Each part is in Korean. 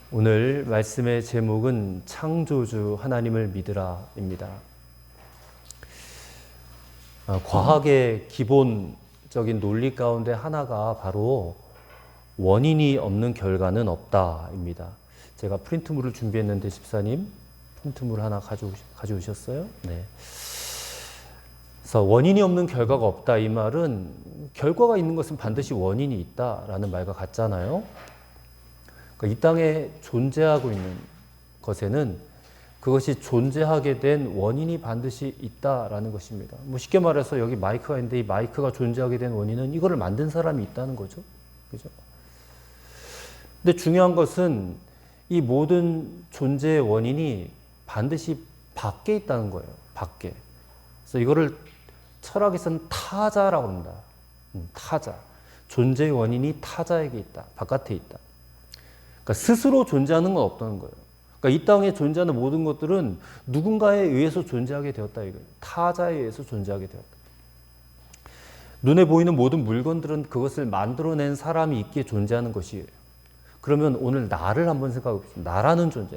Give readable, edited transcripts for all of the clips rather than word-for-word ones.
오늘 말씀의 제목은 창조주 하나님을 믿으라입니다. 과학의 기본적인 논리 가운데 하나가 바로 원인이 없는 결과는 없다입니다. 제가 프린트물을 준비했는데 집사님 프린트물 하나 가져오셨어요? 네. 그래서 원인이 없는 결과가 없다 이 말은 결과가 있는 것은 반드시 원인이 있다라는 말과 같잖아요. 그러니까 이 땅에 존재하고 있는 것에는 그것이 존재하게 된 원인이 반드시 있다라는 것입니다. 뭐 쉽게 말해서 여기 마이크가 있는데 이 마이크가 존재하게 된 원인은 이거를 만든 사람이 있다는 거죠. 그죠? 근데 중요한 것은 이 모든 존재의 원인이 반드시 밖에 있다는 거예요. 밖에. 그래서 이거를 철학에서는 타자라고 합니다. 타자. 존재의 원인이 타자에게 있다. 바깥에 있다. 그러니까 스스로 존재하는 건 없다는 거예요. 그러니까 이 땅에 존재하는 모든 것들은 누군가에 의해서 존재하게 되었다 이거예요. 타자에 의해서 존재하게 되었다. 눈에 보이는 모든 물건들은 그것을 만들어낸 사람이 있기에 존재하는 것이에요. 그러면 오늘 나를 한번 생각해 보겠습니다.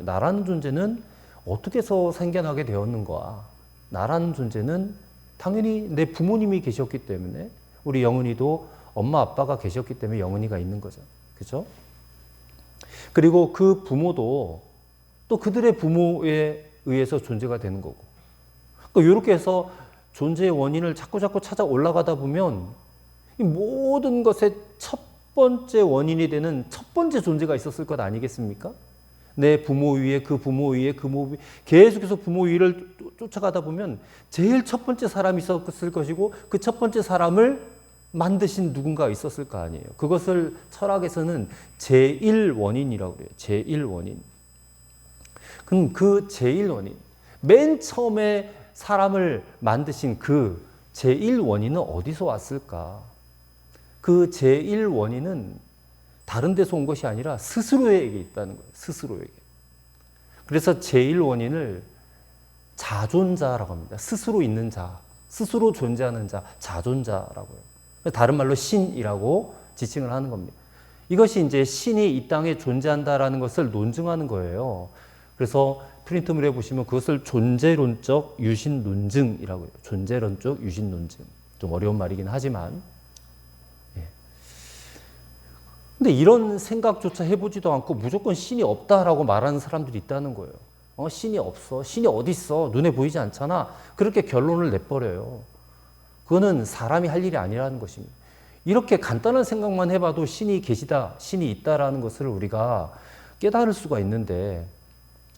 나라는 존재는 어떻게 해서 생겨나게 되었는가? 나라는 존재는 당연히 내 부모님이 계셨기 때문에 우리 영은이도 엄마 아빠가 계셨기 때문에 영은이가 있는 거죠. 그죠? 그리고 그 부모도 또 그들의 부모에 의해서 존재가 되는 거고. 그러니까 이렇게 해서 존재의 원인을 자꾸 찾아 올라가다 보면 이 모든 것의 첫 번째 원인이 되는 첫 번째 존재가 있었을 것 아니겠습니까? 내 부모 위에 그 부모 위에 그 부모 위에 계속해서 부모 위를 쫓아가다 보면 제일 첫 번째 사람이 있었을 것이고 그 첫 번째 사람을 만드신 누군가가 있었을 거 아니에요. 그것을 철학에서는 제1원인이라고 그래요. 제1원인. 그럼 그 제1원인, 맨 처음에 사람을 만드신 그 제1원인은 어디서 왔을까? 그 제1원인은 다른 데서 온 것이 아니라 스스로에게 있다는 거예요. 스스로에게. 그래서 제1원인을 자존자라고 합니다. 스스로 있는 자, 스스로 존재하는 자, 자존자라고 해요. 다른 말로 신이라고 지칭을 하는 겁니다. 이것이 이제 신이 이 땅에 존재한다라는 것을 논증하는 거예요. 그래서 프린트물에 보시면 그것을 존재론적 유신 논증이라고 해요. 존재론적 유신 논증. 좀 어려운 말이긴 하지만. 예. 근데 이런 생각조차 해보지도 않고 무조건 신이 없다라고 말하는 사람들이 있다는 거예요. 신이 없어. 신이 어디 있어? 눈에 보이지 않잖아. 그렇게 결론을 내버려요. 그거는 사람이 할 일이 아니라는 것입니다. 이렇게 간단한 생각만 해봐도 신이 계시다, 신이 있다라는 것을 우리가 깨달을 수가 있는데,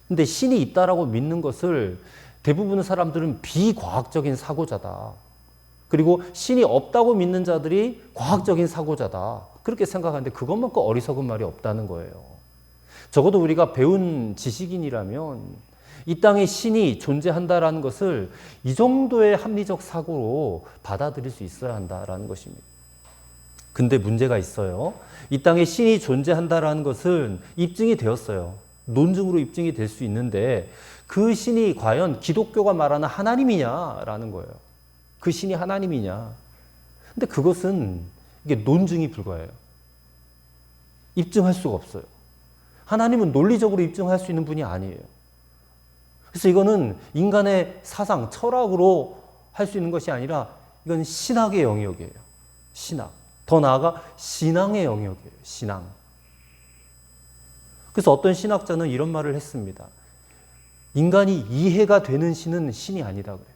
근데 신이 있다라고 믿는 것을 대부분의 사람들은 비과학적인 사고자다. 그리고 신이 없다고 믿는 자들이 과학적인 사고자다. 그렇게 생각하는데 그것만큼 어리석은 말이 없다는 거예요. 적어도 우리가 배운 지식인이라면 이 땅에 신이 존재한다라는 것을 이 정도의 합리적 사고로 받아들일 수 있어야 한다라는 것입니다. 근데 문제가 있어요. 이 땅에 신이 존재한다라는 것은 입증이 되었어요. 논증으로 입증이 될 수 있는데 그 신이 과연 기독교가 말하는 하나님이냐라는 거예요. 그 신이 하나님이냐. 근데 그것은 이게 논증이 불가해요. 입증할 수가 없어요. 하나님은 논리적으로 입증할 수 있는 분이 아니에요. 그래서 이거는 인간의 사상, 철학으로 할 수 있는 것이 아니라 이건 신학의 영역이에요. 신학. 더 나아가 신앙의 영역이에요. 신앙. 그래서 어떤 신학자는 이런 말을 했습니다. 인간이 이해가 되는 신은 신이 아니다 그래요.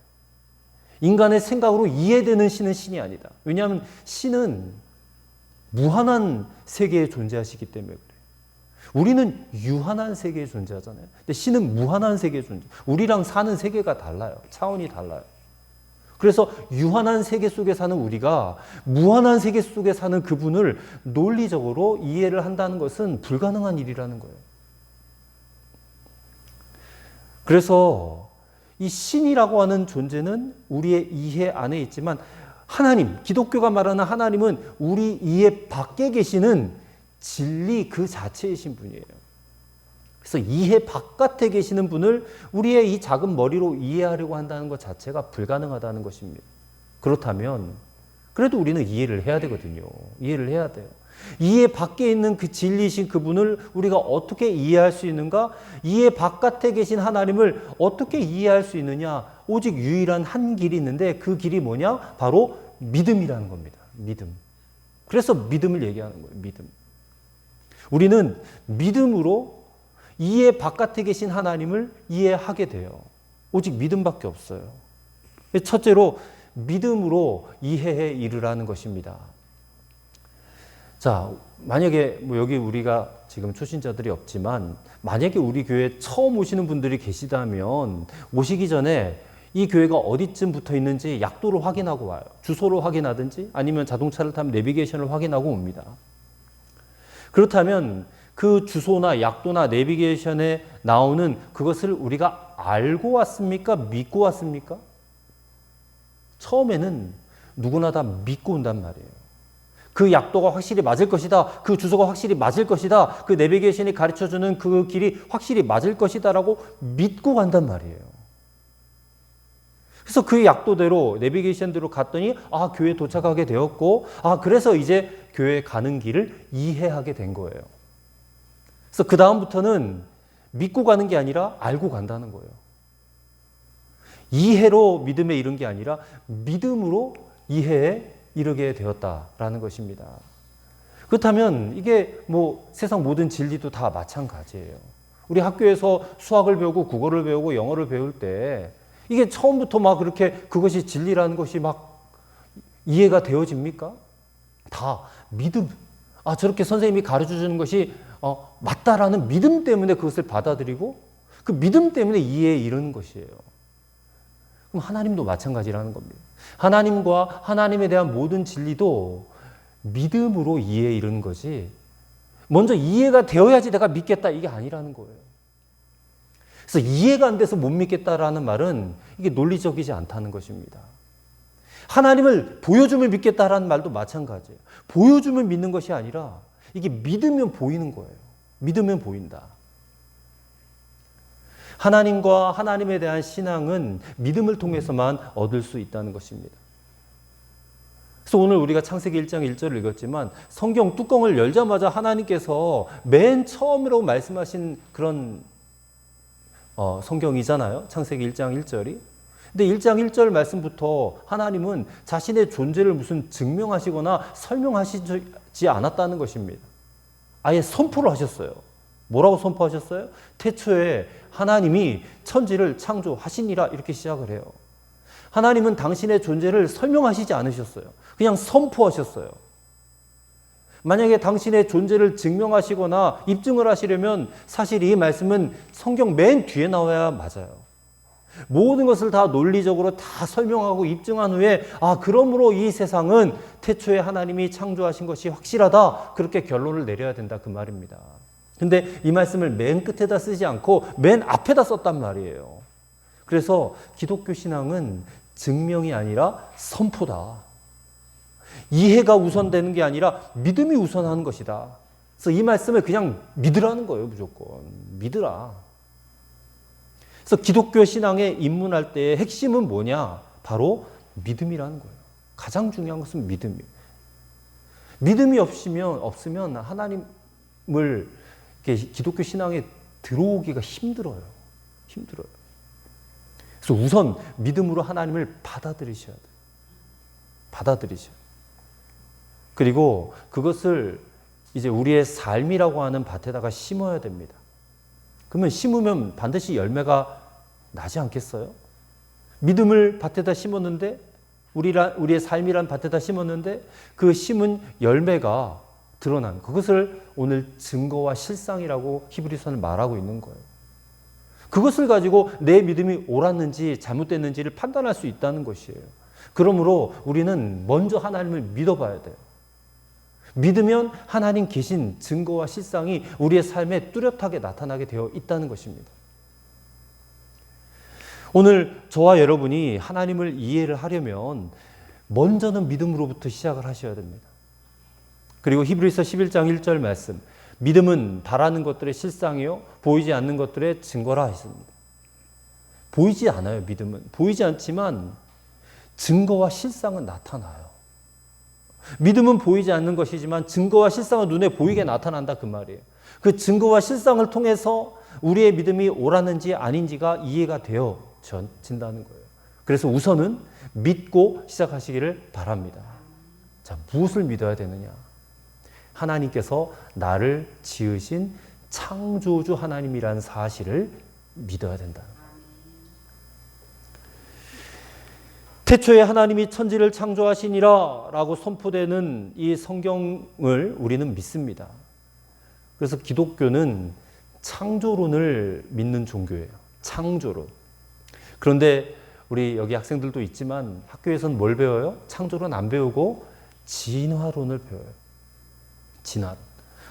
인간의 생각으로 이해되는 신은 신이 아니다. 왜냐하면 신은 무한한 세계에 존재하시기 때문에 그래요. 우리는 유한한 세계에 존재하잖아요. 근데 신은 무한한 세계에 존재. 우리랑 사는 세계가 달라요. 차원이 달라요. 그래서 유한한 세계 속에 사는 우리가 무한한 세계 속에 사는 그분을 논리적으로 이해를 한다는 것은 불가능한 일이라는 거예요. 그래서 이 신이라고 하는 존재는 우리의 이해 안에 있지만 하나님, 기독교가 말하는 하나님은 우리 이해 밖에 계시는 진리 그 자체이신 분이에요. 그래서 이해 바깥에 계시는 분을 우리의 이 작은 머리로 이해하려고 한다는 것 자체가 불가능하다는 것입니다. 그렇다면 그래도 우리는 이해를 해야 되거든요. 이해를 해야 돼요. 이해 밖에 있는 그 진리이신 그분을 우리가 어떻게 이해할 수 있는가? 이해 바깥에 계신 하나님을 어떻게 이해할 수 있느냐? 오직 유일한 한 길이 있는데 그 길이 뭐냐? 바로 믿음이라는 겁니다. 믿음. 그래서 믿음을 얘기하는 거예요. 믿음. 우리는 믿음으로 이해 바깥에 계신 하나님을 이해하게 돼요. 오직 믿음밖에 없어요. 첫째로 믿음으로 이해에 이르라는 것입니다. 자, 만약에 여기 우리가 지금 초신자들이 없지만 만약에 우리 교회에 처음 오시는 분들이 계시다면 오시기 전에 이 교회가 어디쯤 붙어 있는지 약도를 확인하고 와요. 주소를 확인하든지 아니면 자동차를 타면 내비게이션을 확인하고 옵니다. 그렇다면 그 주소나 약도나 내비게이션에 나오는 그것을 우리가 알고 왔습니까? 믿고 왔습니까? 처음에는 누구나 다 믿고 온단 말이에요. 그 약도가 확실히 맞을 것이다. 그 주소가 확실히 맞을 것이다. 그 내비게이션이 가르쳐주는 그 길이 확실히 맞을 것이다 라고 믿고 간단 말이에요. 그래서 그 약도대로 내비게이션대로 갔더니 교회에 도착하게 되었고 그래서 이제 교회에 가는 길을 이해하게 된 거예요. 그래서 그 다음부터는 믿고 가는 게 아니라 알고 간다는 거예요. 이해로 믿음에 이른 게 아니라 믿음으로 이해에 이르게 되었다라는 것입니다. 그렇다면 이게 세상 모든 진리도 다 마찬가지예요. 우리 학교에서 수학을 배우고 국어를 배우고 영어를 배울 때 이게 처음부터 그렇게 그것이 진리라는 것이 이해가 되어집니까? 다 믿음. 저렇게 선생님이 가르쳐 주는 것이 맞다라는 믿음 때문에 그것을 받아들이고 그 믿음 때문에 이해에 이르는 것이에요. 그럼 하나님도 마찬가지라는 겁니다. 하나님과 하나님에 대한 모든 진리도 믿음으로 이해에 이르는 거지 먼저 이해가 되어야지 내가 믿겠다 이게 아니라는 거예요. 그래서 이해가 안 돼서 못 믿겠다라는 말은 이게 논리적이지 않다는 것입니다. 하나님을 보여주면 믿겠다라는 말도 마찬가지예요. 보여주면 믿는 것이 아니라 이게 믿으면 보이는 거예요. 믿으면 보인다. 하나님과 하나님에 대한 신앙은 믿음을 통해서만 얻을 수 있다는 것입니다. 그래서 오늘 우리가 창세기 1장 1절을 읽었지만 성경 뚜껑을 열자마자 하나님께서 맨 처음으로 말씀하신 그런 성경이잖아요. 창세기 1장 1절이. 근데 1장 1절 말씀부터 하나님은 자신의 존재를 무슨 증명하시거나 설명하시지 않았다는 것입니다. 아예 선포를 하셨어요. 뭐라고 선포하셨어요? 태초에 하나님이 천지를 창조하시니라 이렇게 시작을 해요. 하나님은 당신의 존재를 설명하시지 않으셨어요. 그냥 선포하셨어요. 만약에 당신의 존재를 증명하시거나 입증을 하시려면 사실 이 말씀은 성경 맨 뒤에 나와야 맞아요. 모든 것을 다 논리적으로 다 설명하고 입증한 후에 그러므로 이 세상은 태초에 하나님이 창조하신 것이 확실하다. 그렇게 결론을 내려야 된다 그 말입니다. 근데 이 말씀을 맨 끝에다 쓰지 않고 맨 앞에다 썼단 말이에요. 그래서 기독교 신앙은 증명이 아니라 선포다. 이해가 우선되는 게 아니라 믿음이 우선하는 것이다. 그래서 이 말씀을 그냥 믿으라는 거예요. 무조건 믿으라. 그래서 기독교 신앙에 입문할 때의 핵심은 뭐냐? 바로 믿음이라는 거예요. 가장 중요한 것은 믿음이에요. 믿음이 없으면 하나님을 기독교 신앙에 들어오기가 힘들어요. 그래서 우선 믿음으로 하나님을 받아들이셔야 돼요. 받아들이셔야 돼요. 그리고 그것을 이제 우리의 삶이라고 하는 밭에다가 심어야 됩니다. 그러면 심으면 반드시 열매가 나지 않겠어요? 믿음을 밭에다 심었는데 우리의 삶이란 밭에다 심었는데 그 심은 열매가 드러난 그것을 오늘 증거와 실상이라고 히브리서는 말하고 있는 거예요. 그것을 가지고 내 믿음이 옳았는지 잘못됐는지를 판단할 수 있다는 것이에요. 그러므로 우리는 먼저 하나님을 믿어봐야 돼요. 믿으면 하나님 계신 증거와 실상이 우리의 삶에 뚜렷하게 나타나게 되어 있다는 것입니다. 오늘 저와 여러분이 하나님을 이해를 하려면 먼저는 믿음으로부터 시작을 하셔야 됩니다. 그리고 히브리서 11장 1절 말씀, 믿음은 바라는 것들의 실상이요 보이지 않는 것들의 증거라 하셨습니다. 보이지 않아요. 믿음은 보이지 않지만 증거와 실상은 나타나요. 믿음은 보이지 않는 것이지만 증거와 실상은 눈에 보이게 나타난다 그 말이에요. 그 증거와 실상을 통해서 우리의 믿음이 옳았는지 아닌지가 이해가 되어진다는 거예요. 그래서 우선은 믿고 시작하시기를 바랍니다. 자, 무엇을 믿어야 되느냐? 하나님께서 나를 지으신 창조주 하나님이라는 사실을 믿어야 된다. 태초에 하나님이 천지를 창조하시니라 라고 선포되는 이 성경을 우리는 믿습니다. 그래서 기독교는 창조론을 믿는 종교예요. 창조론. 그런데 우리 여기 학생들도 있지만 학교에서는 뭘 배워요? 창조론 안 배우고 진화론을 배워요. 진화.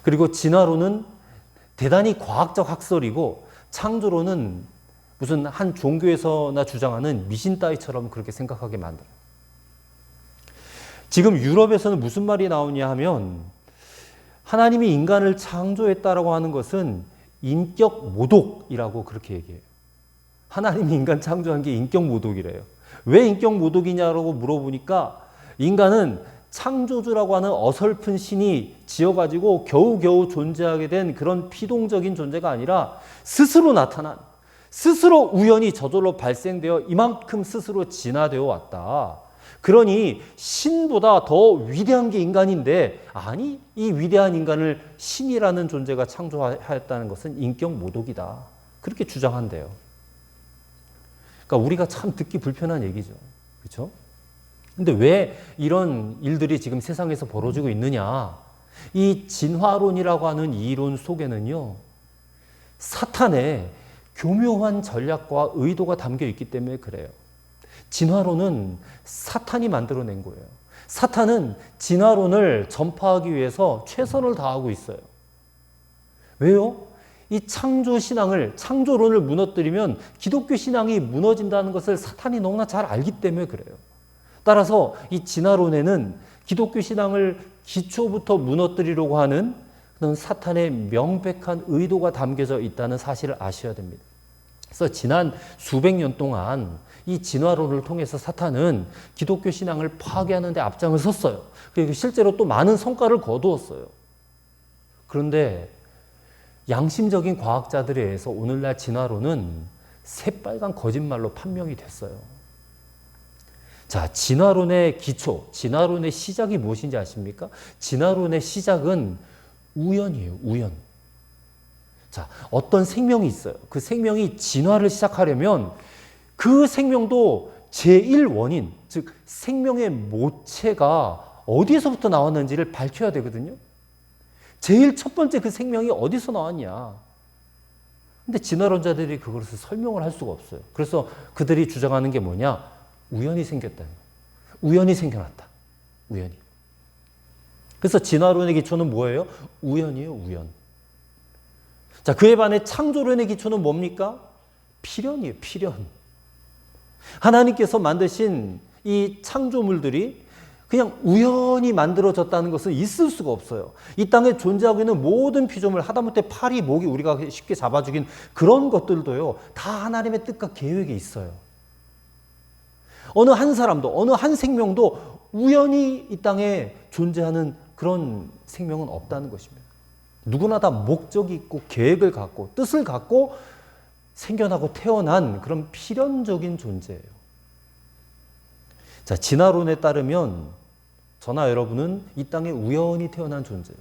그리고 진화론은 대단히 과학적 학설이고 창조론은 무슨 한 종교에서나 주장하는 미신 따위처럼 그렇게 생각하게 만들어요. 지금 유럽에서는 무슨 말이 나오냐 하면 하나님이 인간을 창조했다라고 하는 것은 인격 모독이라고 그렇게 얘기해요. 하나님이 인간 창조한 게 인격 모독이래요. 왜 인격 모독이냐고 물어보니까 인간은 창조주라고 하는 어설픈 신이 지어가지고 겨우겨우 존재하게 된 그런 피동적인 존재가 아니라 스스로 나타난, 스스로 우연히 저절로 발생되어 이만큼 스스로 진화되어 왔다. 그러니 신보다 더 위대한 게 인간인데, 아니, 이 위대한 인간을 신이라는 존재가 창조하였다는 것은 인격 모독이다. 그렇게 주장한대요. 그러니까 우리가 참 듣기 불편한 얘기죠. 그렇죠? 근데 왜 이런 일들이 지금 세상에서 벌어지고 있느냐? 이 진화론이라고 하는 이론 속에는요, 사탄의 교묘한 전략과 의도가 담겨 있기 때문에 그래요. 진화론은 사탄이 만들어낸 거예요. 사탄은 진화론을 전파하기 위해서 최선을 다하고 있어요. 왜요? 이 창조신앙을, 창조론을 무너뜨리면 기독교 신앙이 무너진다는 것을 사탄이 너무나 잘 알기 때문에 그래요. 따라서 이 진화론에는 기독교 신앙을 기초부터 무너뜨리려고 하는 그런 사탄의 명백한 의도가 담겨져 있다는 사실을 아셔야 됩니다. 그래서 지난 수백 년 동안 이 진화론을 통해서 사탄은 기독교 신앙을 파괴하는 데 앞장을 섰어요. 그리고 실제로 또 많은 성과를 거두었어요. 그런데 양심적인 과학자들에 의해서 오늘날 진화론은 새빨간 거짓말로 판명이 됐어요. 자, 진화론의 기초, 진화론의 시작이 무엇인지 아십니까? 진화론의 시작은 우연이에요, 우연. 자, 어떤 생명이 있어요. 그 생명이 진화를 시작하려면 그 생명도 제1원인, 즉 생명의 모체가 어디에서부터 나왔는지를 밝혀야 되거든요. 제일 첫 번째 그 생명이 어디서 나왔냐. 근데 진화론자들이 그것을 설명을 할 수가 없어요. 그래서 그들이 주장하는 게 뭐냐? 우연히 생겼다는 거예요. 우연히 생겨났다. 우연히. 그래서 진화론의 기초는 뭐예요? 우연이에요, 우연. 자, 그에 반해 창조론의 기초는 뭡니까? 필연이에요, 필연. 하나님께서 만드신 이 창조물들이 그냥 우연히 만들어졌다는 것은 있을 수가 없어요. 이 땅에 존재하고 있는 모든 피조물, 하다못해 파리, 모기, 우리가 쉽게 잡아 죽인 그런 것들도요, 다 하나님의 뜻과 계획이 있어요. 어느 한 사람도, 어느 한 생명도 우연히 이 땅에 존재하는 그런 생명은 없다는 것입니다. 누구나 다 목적이 있고 계획을 갖고 뜻을 갖고 생겨나고 태어난 그런 필연적인 존재예요. 자, 진화론에 따르면 저나 여러분은 이 땅에 우연히 태어난 존재예요.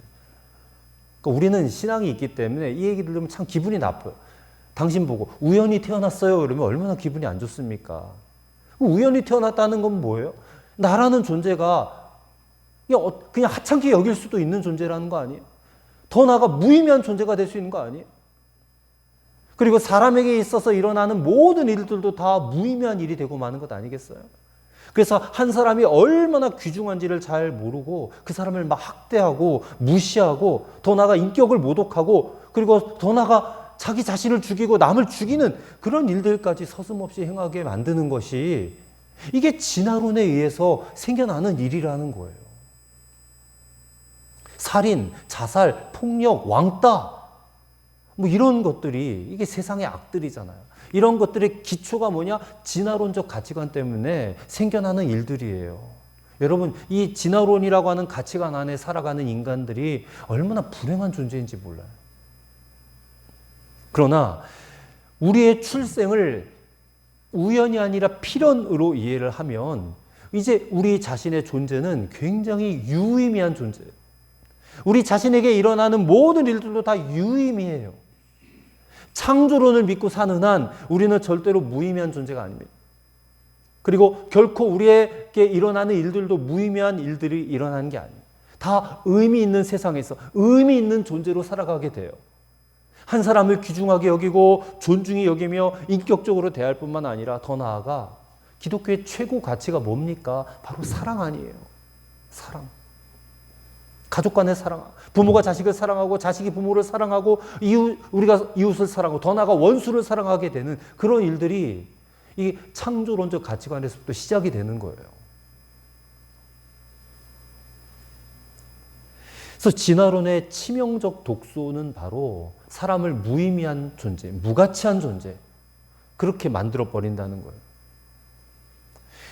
그러니까 우리는 신앙이 있기 때문에 이 얘기 들으면 참 기분이 나빠요. 당신 보고 우연히 태어났어요 그러면 얼마나 기분이 안 좋습니까? 우연히 태어났다는 건 뭐예요? 나라는 존재가 그냥 하찮게 여길 수도 있는 존재라는 거 아니에요? 더 나아가 무의미한 존재가 될 수 있는 거 아니에요? 그리고 사람에게 있어서 일어나는 모든 일들도 다 무의미한 일이 되고 마는 것 아니겠어요? 그래서 한 사람이 얼마나 귀중한지를 잘 모르고 그 사람을 막 학대하고 무시하고 더 나아가 인격을 모독하고 그리고 더 나아가 자기 자신을 죽이고 남을 죽이는 그런 일들까지 서슴없이 행하게 만드는 것이 이게 진화론에 의해서 생겨나는 일이라는 거예요. 살인, 자살, 폭력, 왕따 뭐 이런 것들이 이게 세상의 악들이잖아요. 이런 것들의 기초가 뭐냐? 진화론적 가치관 때문에 생겨나는 일들이에요. 여러분, 이 진화론이라고 하는 가치관 안에 살아가는 인간들이 얼마나 불행한 존재인지 몰라요. 그러나 우리의 출생을 우연이 아니라 필연으로 이해를 하면 이제 우리 자신의 존재는 굉장히 유의미한 존재예요. 우리 자신에게 일어나는 모든 일들도 다 유의미해요. 창조론을 믿고 사는 한 우리는 절대로 무의미한 존재가 아닙니다. 그리고 결코 우리에게 일어나는 일들도 무의미한 일들이 일어나는 게 아니에요. 다 의미 있는 세상에서 의미 있는 존재로 살아가게 돼요. 한 사람을 귀중하게 여기고 존중히 여기며 인격적으로 대할 뿐만 아니라 더 나아가 기독교의 최고 가치가 뭡니까? 바로 사랑 아니에요. 사랑. 가족 간의 사랑. 부모가 자식을 사랑하고 자식이 부모를 사랑하고 우리가 이웃을 사랑하고 더 나아가 원수를 사랑하게 되는 그런 일들이 이 창조론적 가치관에서부터 시작이 되는 거예요. 그래서 진화론의 치명적 독소는 바로 사람을 무의미한 존재, 무가치한 존재, 그렇게 만들어버린다는 거예요.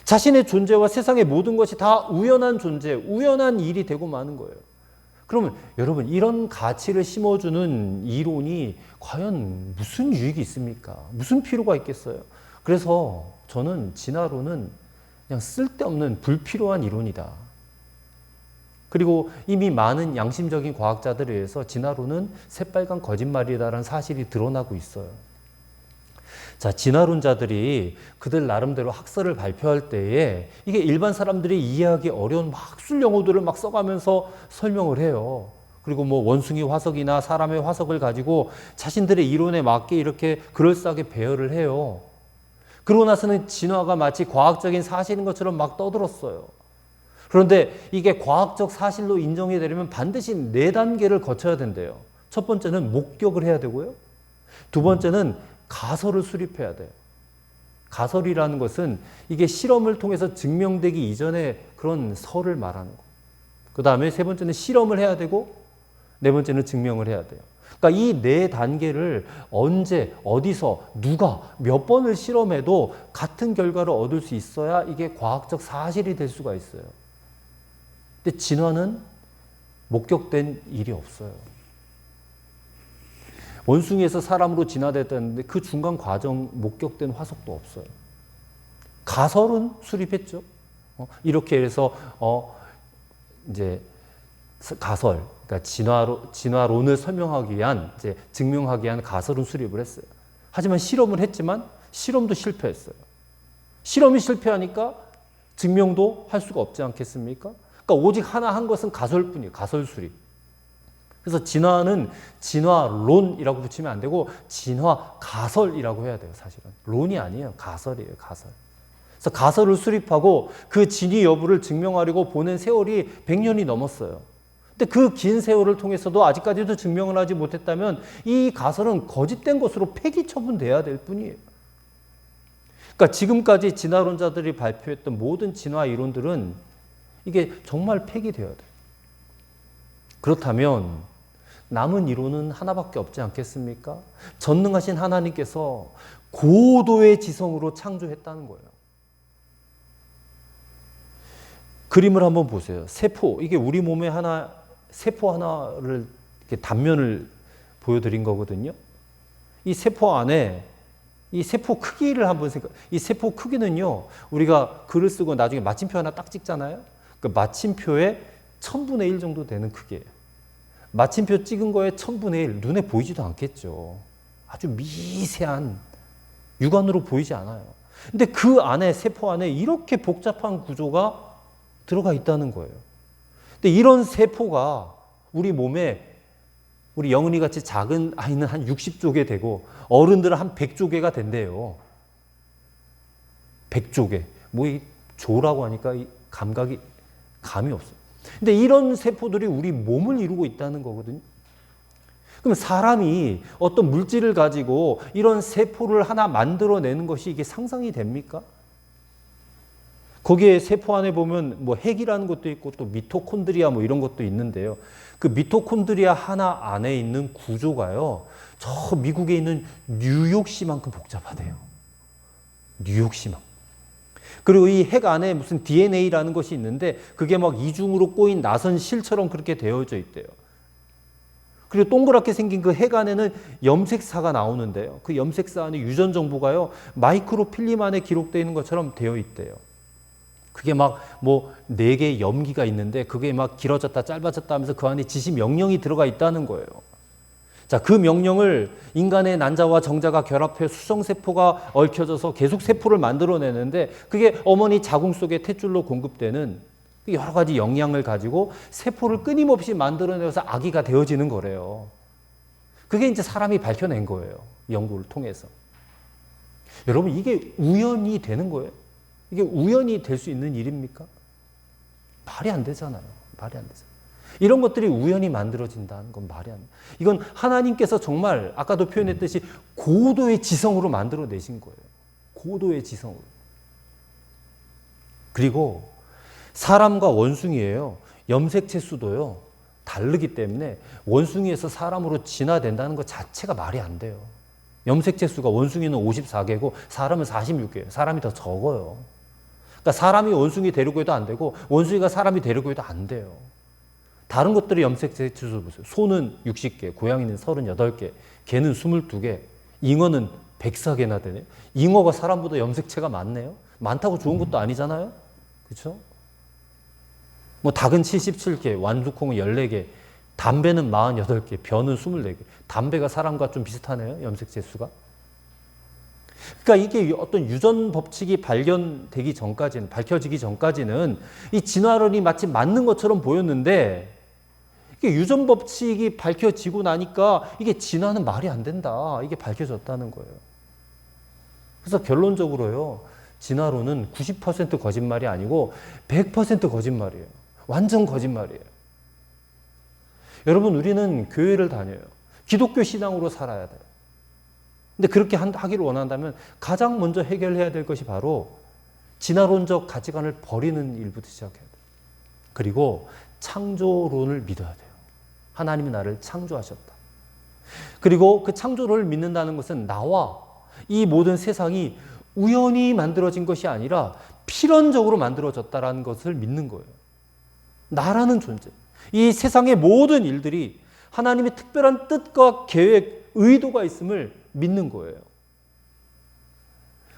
자신의 존재와 세상의 모든 것이 다 우연한 존재, 우연한 일이 되고 마는 거예요. 그러면 여러분, 이런 가치를 심어주는 이론이 과연 무슨 유익이 있습니까? 무슨 필요가 있겠어요? 그래서 저는 진화론은 그냥 쓸데없는 불필요한 이론이다. 그리고 이미 많은 양심적인 과학자들에 의해서 진화론은 새빨간 거짓말이다라는 사실이 드러나고 있어요. 자, 진화론자들이 그들 나름대로 학설을 발표할 때에 이게 일반 사람들이 이해하기 어려운 막 학술 용어들을 막 써가면서 설명을 해요. 그리고 뭐 원숭이 화석이나 사람의 화석을 가지고 자신들의 이론에 맞게 이렇게 그럴싸하게 배열을 해요. 그러고 나서는 진화가 마치 과학적인 사실인 것처럼 막 떠들었어요. 그런데 이게 과학적 사실로 인정이 되려면 반드시 4단계를 거쳐야 된대요. 첫 번째는 목격을 해야 되고요. 두 번째는 가설을 수립해야 돼요. 가설이라는 것은 이게 실험을 통해서 증명되기 이전에 그런 설을 말하는 거. 그 다음에 세 번째는 실험을 해야 되고 네 번째는 증명을 해야 돼요. 그러니까 이 4단계를 언제, 어디서, 누가, 몇 번을 실험해도 같은 결과를 얻을 수 있어야 이게 과학적 사실이 될 수가 있어요. 근데 진화는 목격된 일이 없어요. 원숭이에서 사람으로 진화됐다는데 그 중간 과정 목격된 화석도 없어요. 가설은 수립했죠. 이렇게 해서 이제 가설, 그러니까 진화론을 설명하기 위한, 이제 증명하기 위한 가설은 수립을 했어요. 하지만 실험을 했지만 실험도 실패했어요. 실험이 실패하니까 증명도 할 수가 없지 않겠습니까? 그러니까 오직 하나 한 것은 가설뿐이에요. 가설 수립. 그래서 진화는 진화론이라고 붙이면 안 되고 진화 가설이라고 해야 돼요. 사실은 론이 아니에요. 가설이에요. 가설. 그래서 가설을 수립하고 그 진위 여부를 증명하려고 보낸 세월이 100년이 넘었어요. 근데 그 긴 세월을 통해서도 아직까지도 증명을 하지 못했다면 이 가설은 거짓된 것으로 폐기 처분돼야 될 뿐이에요. 그러니까 지금까지 진화론자들이 발표했던 모든 진화 이론들은 이게 정말 폐기되어야 돼요. 그렇다면 남은 이론은 하나밖에 없지 않겠습니까? 전능하신 하나님께서 고도의 지성으로 창조했다는 거예요. 그림을 한번 보세요. 세포, 이게 우리 몸의 세포 하나를 이렇게 단면을 보여드린 거거든요. 이 세포 안에 이 세포 크기를 한번 이 세포 크기는요, 우리가 글을 쓰고 나중에 마침표 하나 딱 찍잖아요. 그 마침표의 1000분의 1 정도 되는 크기예요. 마침표 찍은 거에 1000분의 1, 눈에 보이지도 않겠죠. 아주 미세한 육안으로 보이지 않아요. 근데 그 안에, 세포 안에 이렇게 복잡한 구조가 들어가 있다는 거예요. 근데 이런 세포가 우리 몸에, 우리 영은이 같이 작은 아이는 한 60조개 되고 어른들은 한 100조개가 된대요. 100조개. 뭐 이 조라고 하니까 이 감이 없어요. 근데 이런 세포들이 우리 몸을 이루고 있다는 거거든요. 그럼 사람이 어떤 물질을 가지고 이런 세포를 하나 만들어내는 것이 이게 상상이 됩니까? 거기에 세포 안에 보면 뭐 핵이라는 것도 있고 또 미토콘드리아 뭐 이런 것도 있는데요. 그 미토콘드리아 하나 안에 있는 구조가요, 저 미국에 있는 뉴욕시만큼 복잡하대요. 뉴욕시만. 그리고 이 핵 안에 무슨 DNA라는 것이 있는데 그게 막 이중으로 꼬인 나선 실처럼 그렇게 되어져 있대요. 그리고 동그랗게 생긴 그 핵 안에는 염색사가 나오는데요. 그 염색사 안에 유전 정보가요, 마이크로필름 안에 기록되어 있는 것처럼 되어 있대요. 그게 막 뭐 4개의 염기가 있는데 그게 막 길어졌다 짧아졌다 하면서 그 안에 지시 명령이 들어가 있다는 거예요. 자, 그 명령을 인간의 난자와 정자가 결합해 수성세포가 얽혀져서 계속 세포를 만들어내는데 그게 어머니 자궁 속에 탯줄로 공급되는 여러 가지 영양을 가지고 세포를 끊임없이 만들어내서 아기가 되어지는 거래요. 그게 이제 사람이 밝혀낸 거예요. 연구를 통해서. 여러분, 이게 우연히 되는 거예요? 이게 우연히 될 수 있는 일입니까? 말이 안 되잖아요. 말이 안 되잖아요. 이런 것들이 우연히 만들어진다는 건 말이 안 돼요. 이건 하나님께서 정말 아까도 표현했듯이 고도의 지성으로 만들어내신 거예요. 고도의 지성으로. 그리고 사람과 원숭이예요. 염색체 수도요, 다르기 때문에 원숭이에서 사람으로 진화된다는 것 자체가 말이 안 돼요. 염색체 수가 원숭이는 54개고 사람은 46개예요. 사람이 더 적어요. 그러니까 사람이 원숭이 데리고 해도 안 되고 원숭이가 사람이 데리고 해도 안 돼요. 다른 것들의 염색체 수 보세요. 소는 60개, 고양이는 38개, 개는 22개, 잉어는 104개나 되네. 잉어가 사람보다 염색체가 많네요. 많다고 좋은 것도 아니잖아요. 그렇죠? 뭐 닭은 77개, 완두콩은 14개, 담배는 48개, 벼는 24개. 담배가 사람과 좀 비슷하네요. 염색체 수가. 그러니까 이게 어떤 유전 법칙이 밝혀지기 전까지는 이 진화론이 마치 맞는 것처럼 보였는데 이게 유전 법칙이 밝혀지고 나니까 이게 진화는 말이 안 된다. 이게 밝혀졌다는 거예요. 그래서 결론적으로요, 진화론은 90% 거짓말이 아니고 100% 거짓말이에요. 완전 거짓말이에요. 여러분, 우리는 교회를 다녀요. 기독교 신앙으로 살아야 돼요. 근데 그렇게 하기를 원한다면 가장 먼저 해결해야 될 것이 바로 진화론적 가치관을 버리는 일부터 시작해야 돼요. 그리고 창조론을 믿어야 돼요. 하나님이 나를 창조하셨다. 그리고 그 창조론을 믿는다는 것은 나와 이 모든 세상이 우연히 만들어진 것이 아니라 필연적으로 만들어졌다는 것을 믿는 거예요. 나라는 존재, 이 세상의 모든 일들이 하나님의 특별한 뜻과 계획, 의도가 있음을 믿는 거예요.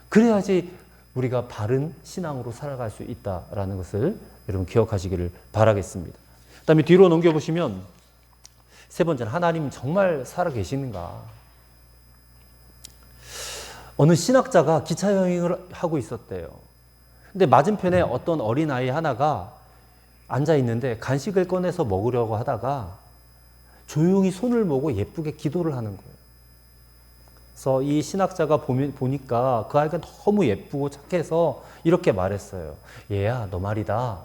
그래야지 우리가 바른 신앙으로 살아갈 수 있다라는 것을 여러분 기억하시기를 바라겠습니다. 그 다음에 뒤로 넘겨보시면 세 번째는 하나님 정말 살아계시는가. 어느 신학자가 기차 여행을 하고 있었대요. 근데 맞은편에 어떤 어린아이 하나가 앉아 있는데 간식을 꺼내서 먹으려고 하다가 조용히 손을 모고 예쁘게 기도를 하는 거예요. 그래서 이 신학자가 보니까 그 아이가 너무 예쁘고 착해서 이렇게 말했어요. 얘야, 너 말이다.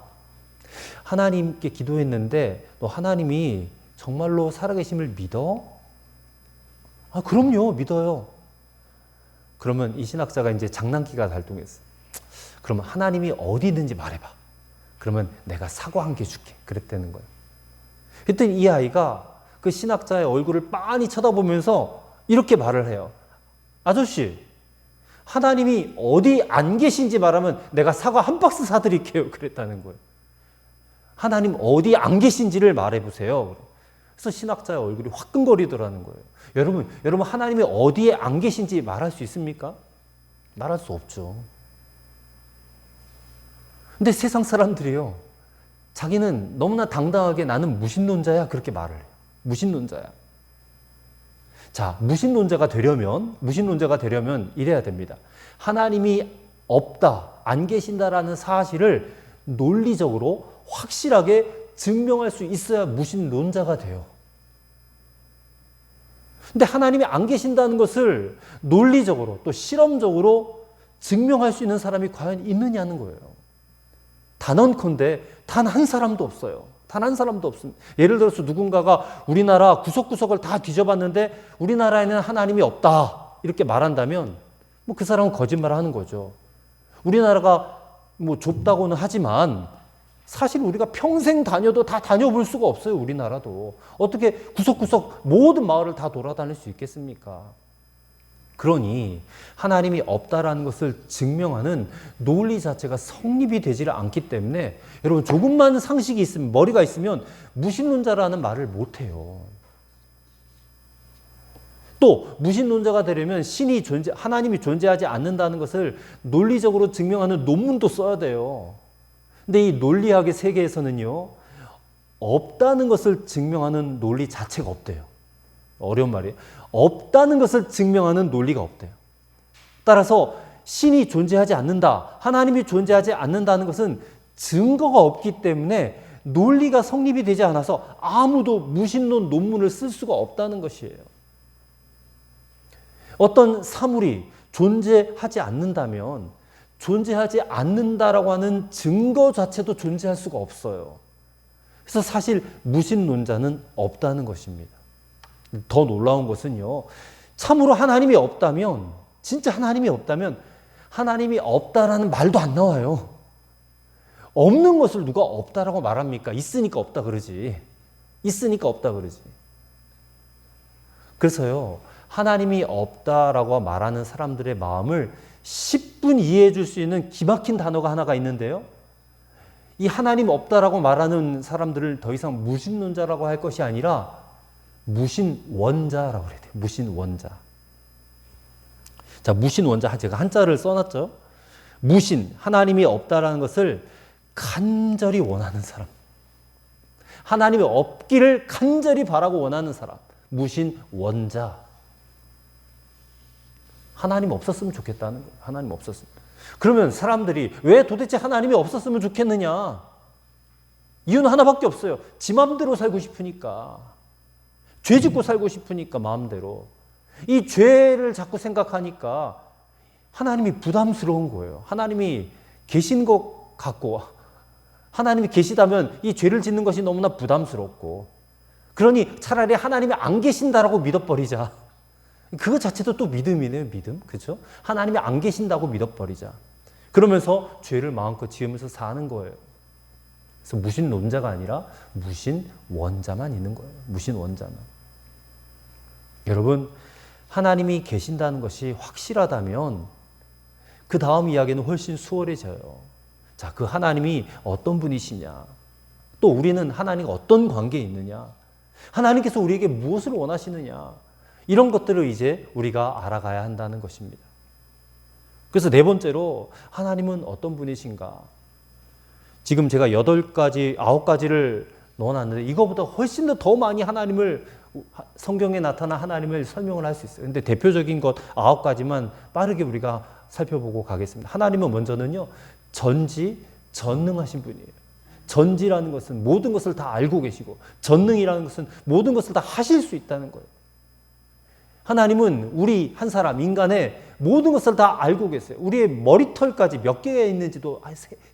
하나님께 기도했는데 너 하나님이 정말로 살아계심을 믿어? 아, 그럼요, 믿어요. 그러면 이 신학자가 이제 장난기가 발동했어요. 그러면 하나님이 어디 있는지 말해봐. 그러면 내가 사과 한 개 줄게. 그랬다는 거예요. 그랬더니 이 아이가 그 신학자의 얼굴을 빤히 쳐다보면서 이렇게 말을 해요. 아저씨, 하나님이 어디 안 계신지 말하면 내가 사과 한 박스 사드릴게요. 그랬다는 거예요. 하나님 어디 안 계신지를 말해보세요. 그래서 신학자의 얼굴이 화끈거리더라는 거예요. 여러분 하나님이 어디에 안 계신지 말할 수 있습니까? 말할 수 없죠. 근데 세상 사람들이요, 자기는 너무나 당당하게 나는 무신론자야 그렇게 말을 해요. 무신론자야. 자, 무신론자가 되려면 이래야 됩니다. 하나님이 없다, 안 계신다라는 사실을 논리적으로 확실하게 증명할 수 있어야 무신론자가 돼요. 근데 하나님이 안 계신다는 것을 논리적으로 또 실험적으로 증명할 수 있는 사람이 과연 있느냐는 거예요. 단언컨대 단 한 사람도 없어요. 단 한 사람도 없습니다. 예를 들어서 누군가가 우리나라 구석구석을 다 뒤져봤는데 우리나라에는 하나님이 없다 이렇게 말한다면 뭐 그 사람은 거짓말을 하는 거죠. 우리나라가 뭐 좁다고는 하지만 사실 우리가 평생 다녀도 다 다녀볼 수가 없어요. 우리나라도. 어떻게 구석구석 모든 마을을 다 돌아다닐 수 있겠습니까? 그러니 하나님이 없다라는 것을 증명하는 논리 자체가 성립이 되지를 않기 때문에 여러분 조금만 상식이 있으면 머리가 있으면 무신론자라는 말을 못해요. 또 무신론자가 되려면 하나님이 존재하지 않는다는 것을 논리적으로 증명하는 논문도 써야 돼요. 근데 이 논리학의 세계에서는요, 없다는 것을 증명하는 논리 자체가 없대요. 어려운 말이에요. 없다는 것을 증명하는 논리가 없대요. 따라서 신이 존재하지 않는다, 하나님이 존재하지 않는다는 것은 증거가 없기 때문에 논리가 성립이 되지 않아서 아무도 무신론 논문을 쓸 수가 없다는 것이에요. 어떤 사물이 존재하지 않는다면 존재하지 않는다라고 하는 증거 자체도 존재할 수가 없어요. 그래서 사실 무신론자는 없다는 것입니다. 더 놀라운 것은요, 참으로 하나님이 없다면, 진짜 하나님이 없다면 하나님이 없다라는 말도 안 나와요. 없는 것을 누가 없다라고 말합니까? 있으니까 없다 그러지. 있으니까 없다 그러지. 그래서요, 하나님이 없다라고 말하는 사람들의 마음을 10분 이해해 줄 수 있는 기막힌 단어가 하나가 있는데요. 이 하나님 없다라고 말하는 사람들을 더 이상 무신론자라고 할 것이 아니라 무신원자라고 그래야 돼요. 무신원자. 자, 무신원자 제가 한자를 써놨죠. 무신, 하나님이 없다라는 것을 간절히 원하는 사람. 하나님이 없기를 간절히 바라고 원하는 사람. 무신원자. 하나님 없었으면 좋겠다는 거예요. 하나님 없었으면. 그러면 사람들이 왜 도대체 하나님이 없었으면 좋겠느냐? 이유는 하나밖에 없어요. 지 마음대로 살고 싶으니까. 죄 짓고 살고 싶으니까 마음대로. 이 죄를 자꾸 생각하니까 하나님이 부담스러운 거예요. 하나님이 계신 것 같고, 하나님이 계시다면 이 죄를 짓는 것이 너무나 부담스럽고, 그러니 차라리 하나님이 안 계신다라고 믿어버리자. 그거 자체도 또 믿음이네요, 믿음. 그렇죠? 하나님이 안 계신다고 믿어버리자. 그러면서 죄를 마음껏 지으면서 사는 거예요. 그래서 무신론자가 아니라 무신원자만 있는 거예요. 무신원자만. 여러분, 하나님이 계신다는 것이 확실하다면 그 다음 이야기는 훨씬 수월해져요. 자, 그 하나님이 어떤 분이시냐? 또 우리는 하나님과 어떤 관계에 있느냐? 하나님께서 우리에게 무엇을 원하시느냐? 이런 것들을 이제 우리가 알아가야 한다는 것입니다. 그래서 네 번째로 하나님은 어떤 분이신가? 지금 제가 8가지, 9가지를 넣어놨는데 이거보다 훨씬 더 많이 하나님을, 성경에 나타난 하나님을 설명을 할 수 있어요. 근데 대표적인 것 9가지만 빠르게 우리가 살펴보고 가겠습니다. 하나님은 먼저는요, 전지전능하신 분이에요. 전지라는 것은 모든 것을 다 알고 계시고, 전능이라는 것은 모든 것을 다 하실 수 있다는 거예요. 하나님은 우리 한 사람, 인간의 모든 것을 다 알고 계세요. 우리의 머리털까지 몇 개가 있는지도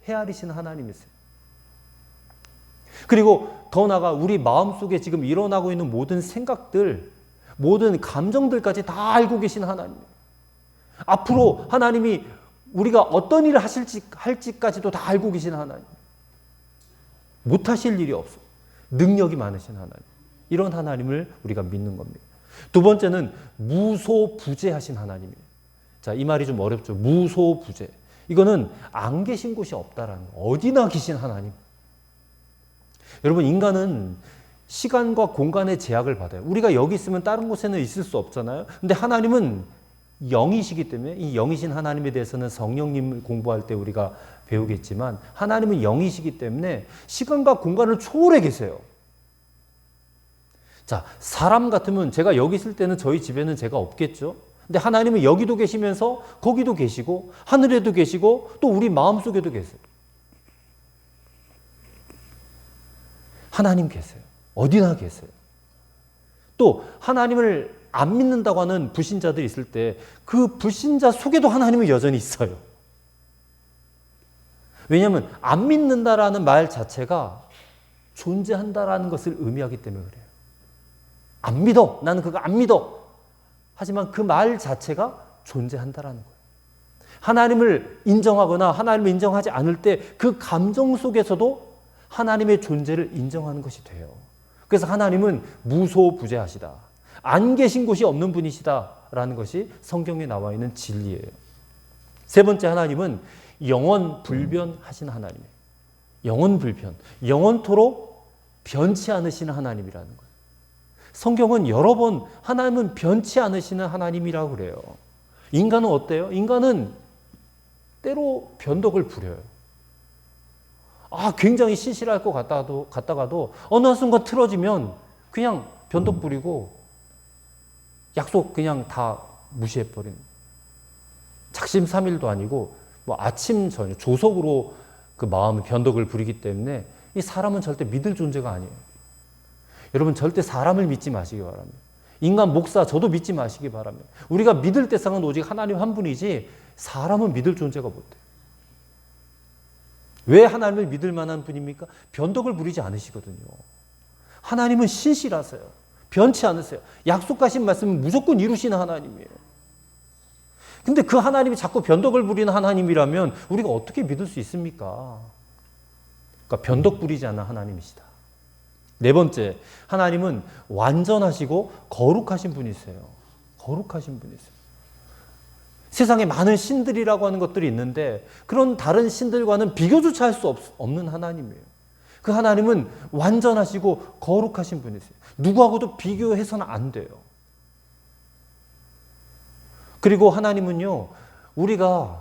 헤아리시는 하나님이세요. 그리고 더 나아가 우리 마음속에 지금 일어나고 있는 모든 생각들, 모든 감정들까지 다 알고 계신 하나님. 앞으로 하나님이 우리가 어떤 일을 할지까지도 다 알고 계신 하나님. 못하실 일이 없어. 능력이 많으신 하나님. 이런 하나님을 우리가 믿는 겁니다. 두 번째는 무소부재하신 하나님이에요. 자, 이 말이 좀 어렵죠. 무소부재. 이거는 안 계신 곳이 없다라는 거예요. 어디나 계신 하나님. 여러분, 인간은 시간과 공간의 제약을 받아요. 우리가 여기 있으면 다른 곳에는 있을 수 없잖아요. 근데 하나님은 영이시기 때문에 이 영이신 하나님에 대해서는 성령님을 공부할 때 우리가 배우겠지만 하나님은 영이시기 때문에 시간과 공간을 초월해 계세요. 자, 사람 같으면 제가 여기 있을 때는 저희 집에는 제가 없겠죠. 근데 하나님은 여기도 계시면서 거기도 계시고 하늘에도 계시고 또 우리 마음속에도 계세요. 하나님 계세요. 어디나 계세요. 또 하나님을 안 믿는다고 하는 불신자들이 있을 때 그 불신자 속에도 하나님은 여전히 있어요. 왜냐하면 안 믿는다라는 말 자체가 존재한다라는 것을 의미하기 때문에 그래요. 안 믿어. 나는 그거 안 믿어. 하지만 그 말 자체가 존재한다라는 거예요. 하나님을 인정하거나 하나님을 인정하지 않을 때 그 감정 속에서도 하나님의 존재를 인정하는 것이 돼요. 그래서 하나님은 무소부재하시다. 안 계신 곳이 없는 분이시다. 있다라는 것이 성경에 나와 있는 진리예요. 세 번째, 하나님은 영원 불변하신 하나님이에요. 영원 불변, 영원토록 변치 않으시는 하나님이라는 거예요. 성경은 여러 번 하나님은 변치 않으시는 하나님이라고 그래요. 인간은 어때요? 인간은 때로 변덕을 부려요. 굉장히 신실할 것 같다가도 어느 순간 틀어지면 그냥 변덕 부리고 약속 그냥 다 무시해버리는. 작심삼일도 아니고 뭐 아침 저녁 조석으로 그 마음의 변덕을 부리기 때문에 이 사람은 절대 믿을 존재가 아니에요. 여러분 절대 사람을 믿지 마시기 바랍니다. 인간 목사 저도 믿지 마시기 바랍니다. 우리가 믿을 대상은 오직 하나님 한 분이지 사람은 믿을 존재가 못 돼요. 왜 하나님을 믿을 만한 분입니까? 변덕을 부리지 않으시거든요. 하나님은 신실하세요. 변치 않으세요. 약속하신 말씀은 무조건 이루시는 하나님이에요. 근데 그 하나님이 자꾸 변덕을 부리는 하나님이라면 우리가 어떻게 믿을 수 있습니까? 그러니까 변덕 부리지 않는 하나님이시다. 네 번째, 하나님은 완전하시고 거룩하신 분이세요. 거룩하신 분이세요. 세상에 많은 신들이라고 하는 것들이 있는데 그런 다른 신들과는 비교조차 할 수 없는 하나님이에요. 그 하나님은 완전하시고 거룩하신 분이세요. 누구하고도 비교해서는 안 돼요. 그리고 하나님은요, 우리가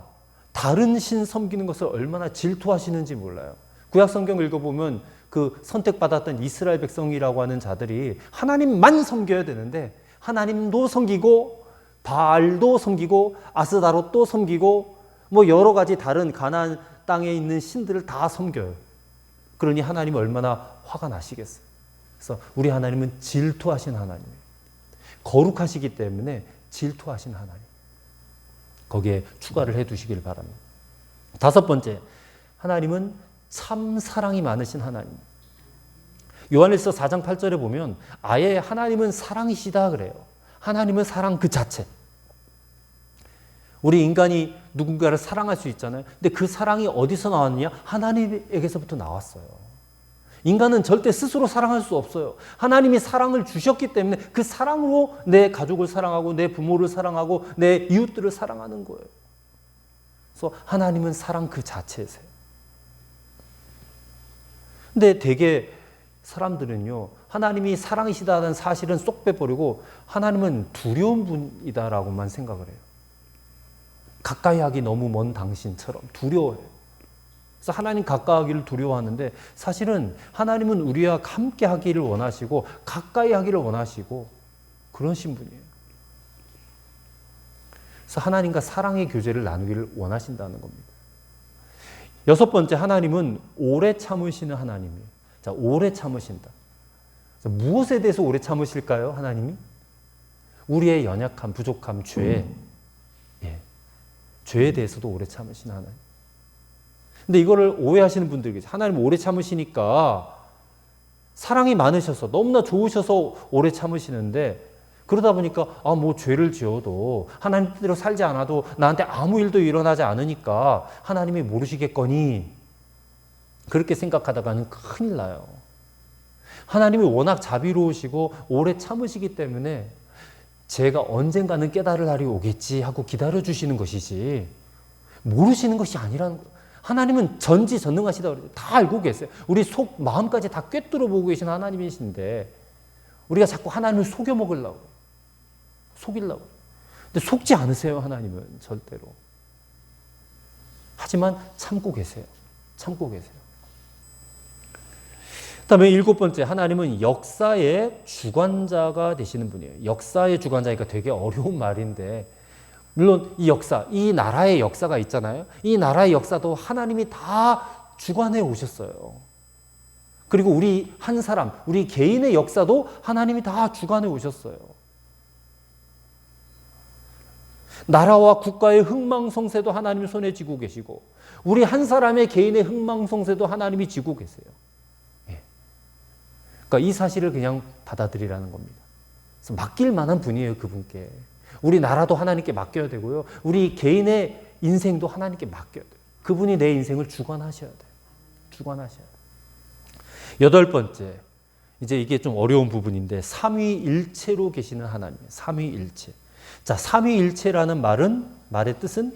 다른 신 섬기는 것을 얼마나 질투하시는지 몰라요. 구약 성경 읽어보면 그 선택받았던 이스라엘 백성이라고 하는 자들이 하나님만 섬겨야 되는데 하나님도 섬기고 바알도 섬기고 아스다롯도 섬기고 뭐 여러 가지 다른 가나안 땅에 있는 신들을 다 섬겨요. 그러니 하나님은 얼마나 화가 나시겠어요. 그래서 우리 하나님은 질투하신 하나님이에요. 거룩하시기 때문에 질투하신 하나님. 거기에 추가를 해두시길 바랍니다. 다섯 번째, 하나님은 참 사랑이 많으신 하나님. 요한일서 4장 8절에 보면 아예 하나님은 사랑이시다 그래요. 하나님은 사랑 그 자체. 우리 인간이 누군가를 사랑할 수 있잖아요. 근데 그 사랑이 어디서 나왔느냐? 하나님에게서부터 나왔어요. 인간은 절대 스스로 사랑할 수 없어요. 하나님이 사랑을 주셨기 때문에 그 사랑으로 내 가족을 사랑하고 내 부모를 사랑하고 내 이웃들을 사랑하는 거예요. 그래서 하나님은 사랑 그 자체세요. 근데 되게 사람들은요, 하나님이 사랑이시다는 사실은 쏙 빼버리고 하나님은 두려운 분이다라고만 생각을 해요. 가까이 하기 너무 먼 당신처럼 두려워해요. 그래서 하나님 가까이하기를 두려워하는데 사실은 하나님은 우리와 함께 하기를 원하시고 가까이 하기를 원하시고 그러신 분이에요. 그래서 하나님과 사랑의 교제를 나누기를 원하신다는 겁니다. 여섯 번째, 하나님은 오래 참으시는 하나님이에요. 자, 오래 참으신다. 무엇에 대해서 오래 참으실까요, 하나님이? 우리의 연약함, 부족함, 죄. 죄에 대해서도 오래 참으신 하나님. 근데 이거를 오해하시는 분들이 계세요. 하나님 오래 참으시니까 사랑이 많으셔서 너무나 좋으셔서 오래 참으시는데 그러다 보니까 뭐 죄를 지어도 하나님 뜻대로 살지 않아도 나한테 아무 일도 일어나지 않으니까 하나님이 모르시겠거니 그렇게 생각하다가는 큰일 나요. 하나님이 워낙 자비로우시고 오래 참으시기 때문에 제가 언젠가는 깨달을 날이 오겠지 하고 기다려주시는 것이지 모르시는 것이 아니라는 거예요. 하나님은 전지전능하시다 그러죠. 다 알고 계세요. 우리 속 마음까지 다 꿰뚫어 보고 계신 하나님이신데 우리가 자꾸 하나님을 속여 먹으려고 속이려고. 근데 속지 않으세요. 하나님은 절대로. 하지만 참고 계세요. 참고 계세요. 그다음에 일곱 번째, 하나님은 역사의 주관자가 되시는 분이에요. 역사의 주관자니까 되게 어려운 말인데 물론 이 역사, 이 나라의 역사가 있잖아요. 이 나라의 역사도 하나님이 다 주관해 오셨어요. 그리고 우리 한 사람, 우리 개인의 역사도 하나님이 다 주관해 오셨어요. 나라와 국가의 흥망성쇠도 하나님이 손에 쥐고 계시고 우리 한 사람의 개인의 흥망성쇠도 하나님이 쥐고 계세요. 그러니까 이 사실을 그냥 받아들이라는 겁니다. 그래서 맡길 만한 분이에요, 그분께. 우리 나라도 하나님께 맡겨야 되고요. 우리 개인의 인생도 하나님께 맡겨야 돼요. 그분이 내 인생을 주관하셔야 돼요. 주관하셔야 돼요. 여덟 번째, 이제 이게 좀 어려운 부분인데 삼위일체로 계시는 하나님, 삼위일체. 자, 삼위일체라는 말의 뜻은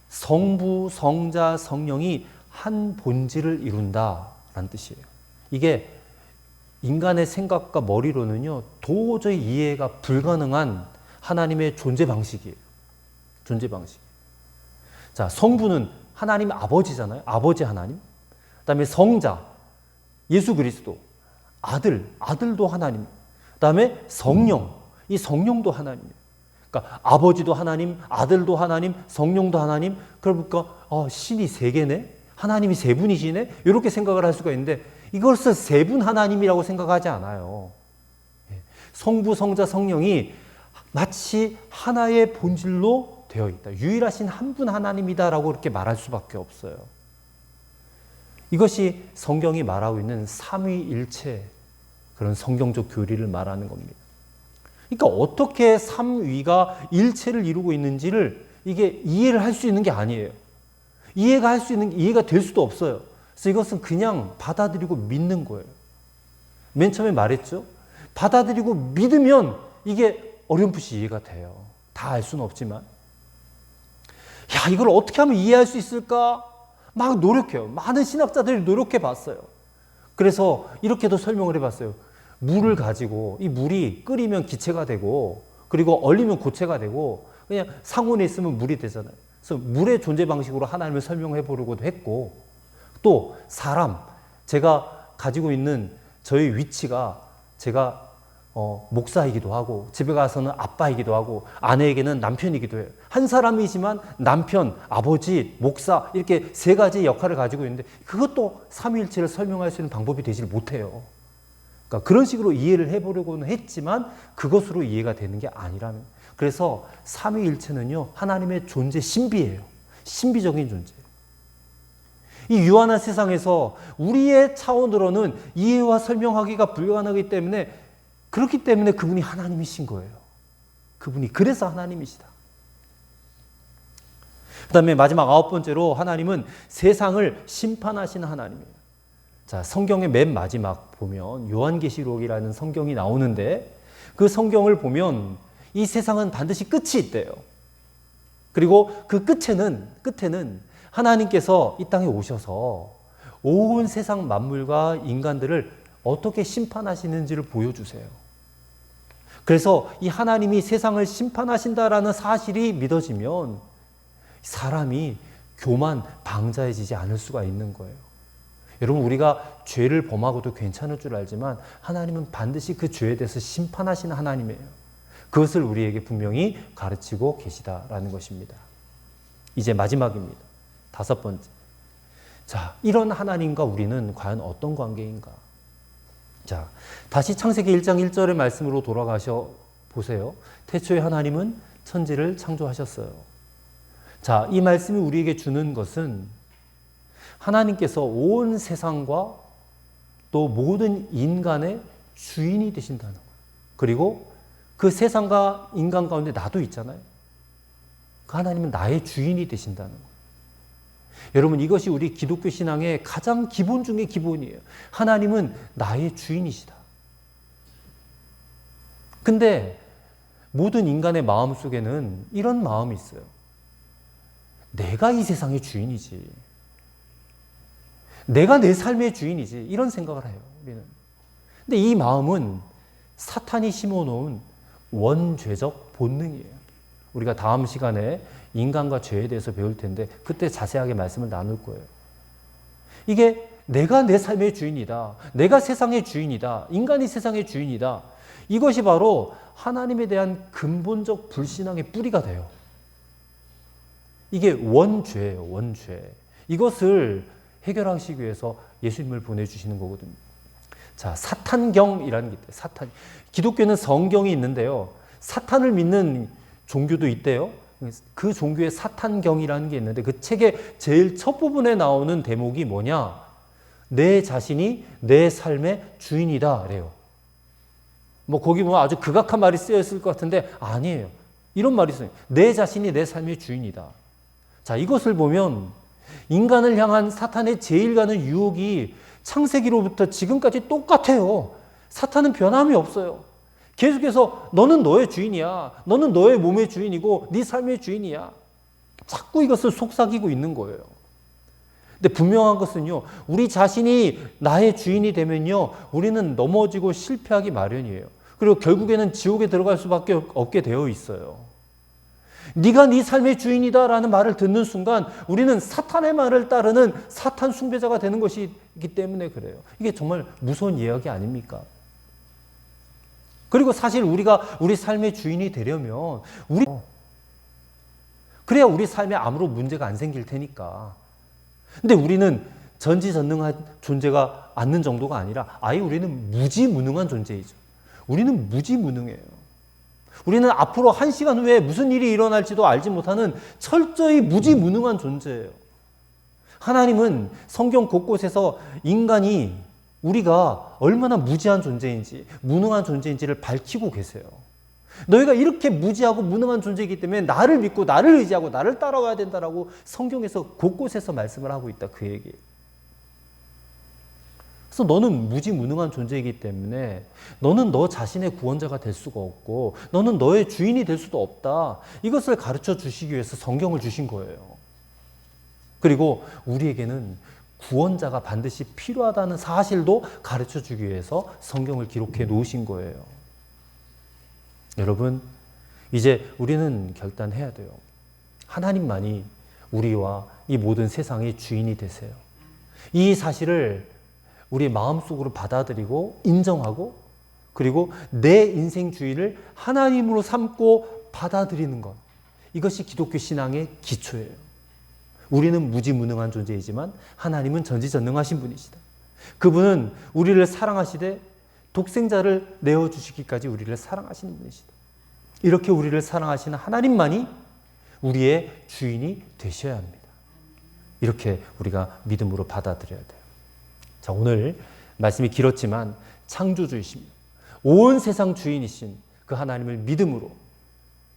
성부, 성자, 성령이 한 본질을 이룬다라는 뜻이에요. 이게 인간의 생각과 머리로는요, 도저히 이해가 불가능한 하나님의 존재 방식이에요. 존재 방식. 자, 성부는 하나님 아버지잖아요. 아버지 하나님. 그다음에 성자, 예수 그리스도. 아들도 하나님. 그다음에 성령, 이 성령도 하나님이에요. 그러니까 아버지도 하나님, 아들도 하나님, 성령도 하나님. 그러니까 신이 세 개네, 하나님이 세 분이시네. 이렇게 생각을 할 수가 있는데 이것을 세 분 하나님이라고 생각하지 않아요. 성부, 성자, 성령이 마치 하나의 본질로 되어 있다. 유일하신 한 분 하나님이다라고 이렇게 말할 수밖에 없어요. 이것이 성경이 말하고 있는 삼위일체, 그런 성경적 교리를 말하는 겁니다. 그러니까 어떻게 삼위가 일체를 이루고 있는지를 이게 이해를 할 수 있는 게 아니에요. 이해가 될 수도 없어요. 그래서 이것은 그냥 받아들이고 믿는 거예요. 맨 처음에 말했죠. 받아들이고 믿으면 이게 어렴풋이 이해가 돼요. 다 알 수는 없지만. 야, 이걸 어떻게 하면 이해할 수 있을까? 막 노력해요. 많은 신학자들이 노력해 봤어요. 그래서 이렇게도 설명을 해봤어요. 물을 가지고 이 물이 끓이면 기체가 되고 그리고 얼리면 고체가 되고 그냥 상온에 있으면 물이 되잖아요. 그래서 물의 존재 방식으로 하나님을 설명해 보려고도 했고, 또 사람, 제가 가지고 있는 저의 위치가 제가 목사이기도 하고 집에 가서는 아빠이기도 하고 아내에게는 남편이기도 해요. 한 사람이지만 남편, 아버지, 목사 이렇게 세 가지 역할을 가지고 있는데 그것도 삼위일체를 설명할 수 있는 방법이 되질 못해요. 그러니까 그런 식으로 이해를 해보려고는 했지만 그것으로 이해가 되는 게 아니라는. 그래서 삼위일체는요, 하나님의 존재 신비예요. 신비적인 존재. 이 유한한 세상에서 우리의 차원으로는 이해와 설명하기가 불가능하기 때문에, 그렇기 때문에 그분이 하나님이신 거예요. 그분이 그래서 하나님이시다. 그 다음에 마지막 9번째로 하나님은 세상을 심판하시는 하나님이에요. 자, 성경의 맨 마지막 보면 요한계시록이라는 성경이 나오는데 그 성경을 보면 이 세상은 반드시 끝이 있대요. 그리고 그 끝에는 하나님께서 이 땅에 오셔서 온 세상 만물과 인간들을 어떻게 심판하시는지를 보여주세요. 그래서 이 하나님이 세상을 심판하신다라는 사실이 믿어지면 사람이 교만, 방자해지지 않을 수가 있는 거예요. 여러분, 우리가 죄를 범하고도 괜찮을 줄 알지만 하나님은 반드시 그 죄에 대해서 심판하시는 하나님이에요. 그것을 우리에게 분명히 가르치고 계시다라는 것입니다. 이제 마지막입니다. 5번째. 자, 이런 하나님과 우리는 과연 어떤 관계인가? 자, 다시 창세기 1장 1절의 말씀으로 돌아가셔 보세요. 태초에 하나님은 천지를 창조하셨어요. 자, 이 말씀이 우리에게 주는 것은 하나님께서 온 세상과 또 모든 인간의 주인이 되신다는 거예요. 그리고 그 세상과 인간 가운데 나도 있잖아요. 그 하나님은 나의 주인이 되신다는 거예요. 여러분, 이것이 우리 기독교 신앙의 가장 기본 중의 기본이에요. 하나님은 나의 주인이시다. 근데 모든 인간의 마음 속에는 이런 마음이 있어요. 내가 이 세상의 주인이지. 내가 내 삶의 주인이지. 이런 생각을 해요, 우리는. 근데 이 마음은 사탄이 심어놓은 원죄적 본능이에요. 우리가 다음 시간에 인간과 죄에 대해서 배울 텐데 그때 자세하게 말씀을 나눌 거예요. 이게 내가 내 삶의 주인이다. 내가 세상의 주인이다. 인간이 세상의 주인이다. 이것이 바로 하나님에 대한 근본적 불신앙의 뿌리가 돼요. 이게 원죄예요, 원죄. 이것을 해결하시기 위해서 예수님을 보내주시는 거거든요. 자, 사탄경이라는 게 있대요. 사탄. 기독교는 성경이 있는데요. 사탄을 믿는 종교도 있대요. 그 종교에 사탄경이라는 게 있는데 그 책의 제일 첫 부분에 나오는 대목이 뭐냐? 내 자신이 내 삶의 주인이다 그래요. 뭐 거기 보면 아주 극악한 말이 쓰여 있을 것 같은데 아니에요. 이런 말이 있어요. 내 자신이 내 삶의 주인이다. 자, 이것을 보면 인간을 향한 사탄의 제일 가는 유혹이 창세기로부터 지금까지 똑같아요. 사탄은 변함이 없어요. 계속해서 너는 너의 주인이야. 너는 너의 몸의 주인이고 네 삶의 주인이야. 자꾸 이것을 속삭이고 있는 거예요. 근데 분명한 것은요, 우리 자신이 나의 주인이 되면요, 우리는 넘어지고 실패하기 마련이에요. 그리고 결국에는 지옥에 들어갈 수밖에 없게 되어 있어요. 네가 네 삶의 주인이다라는 말을 듣는 순간 우리는 사탄의 말을 따르는 사탄 숭배자가 되는 것이기 때문에 그래요. 이게 정말 무서운 이야기 아닙니까? 그리고 사실 우리가 우리 삶의 주인이 되려면 그래야 우리 삶에 아무런 문제가 안 생길 테니까. 근데 우리는 전지전능한 존재가 않는 정도가 아니라 아예 우리는 무지무능한 존재이죠. 우리는 무지무능해요. 우리는 앞으로 1시간 후에 무슨 일이 일어날지도 알지 못하는 철저히 무지무능한 존재예요. 하나님은 성경 곳곳에서 인간이 우리가 얼마나 무지한 존재인지, 무능한 존재인지를 밝히고 계세요. 너희가 이렇게 무지하고 무능한 존재이기 때문에 나를 믿고 나를 의지하고 나를 따라와야 된다라고 성경에서 곳곳에서 말씀을 하고 있다. 그 얘기예요. 그래서 너는 무지무능한 존재이기 때문에 너는 너 자신의 구원자가 될 수가 없고 너는 너의 주인이 될 수도 없다. 이것을 가르쳐 주시기 위해서 성경을 주신 거예요. 그리고 우리에게는 구원자가 반드시 필요하다는 사실도 가르쳐 주기 위해서 성경을 기록해 놓으신 거예요. 여러분, 이제 우리는 결단해야 돼요. 하나님만이 우리와 이 모든 세상의 주인이 되세요. 이 사실을 우리 마음속으로 받아들이고 인정하고 그리고 내 인생 주인을 하나님으로 삼고 받아들이는 것. 이것이 기독교 신앙의 기초예요. 우리는 무지무능한 존재이지만 하나님은 전지전능하신 분이시다. 그분은 우리를 사랑하시되 독생자를 내어주시기까지 우리를 사랑하시는 분이시다. 이렇게 우리를 사랑하시는 하나님만이 우리의 주인이 되셔야 합니다. 이렇게 우리가 믿음으로 받아들여야 돼요. 자, 오늘 말씀이 길었지만 창조주이십니다. 온 세상 주인이신 그 하나님을 믿음으로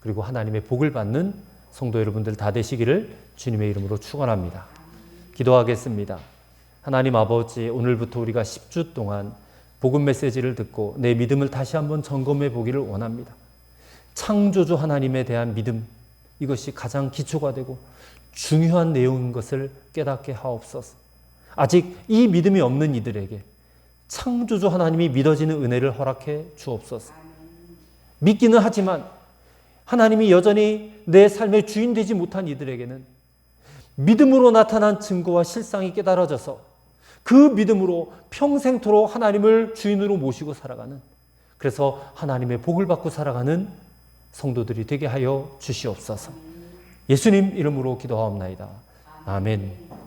그리고 하나님의 복을 받는 성도 여러분들 다 되시기를 주님의 이름으로 축원합니다. 기도하겠습니다. 하나님 아버지, 오늘부터 우리가 10주 동안 복음 메시지를 듣고 내 믿음을 다시 한번 점검해 보기를 원합니다. 창조주 하나님에 대한 믿음, 이것이 가장 기초가 되고 중요한 내용인 것을 깨닫게 하옵소서. 아직 이 믿음이 없는 이들에게 창조주 하나님이 믿어지는 은혜를 허락해 주옵소서. 믿기는 하지만 하나님이 여전히 내 삶의 주인 되지 못한 이들에게는 믿음으로 나타난 증거와 실상이 깨달아져서 그 믿음으로 평생토록 하나님을 주인으로 모시고 살아가는, 그래서 하나님의 복을 받고 살아가는 성도들이 되게 하여 주시옵소서. 예수님 이름으로 기도하옵나이다. 아멘.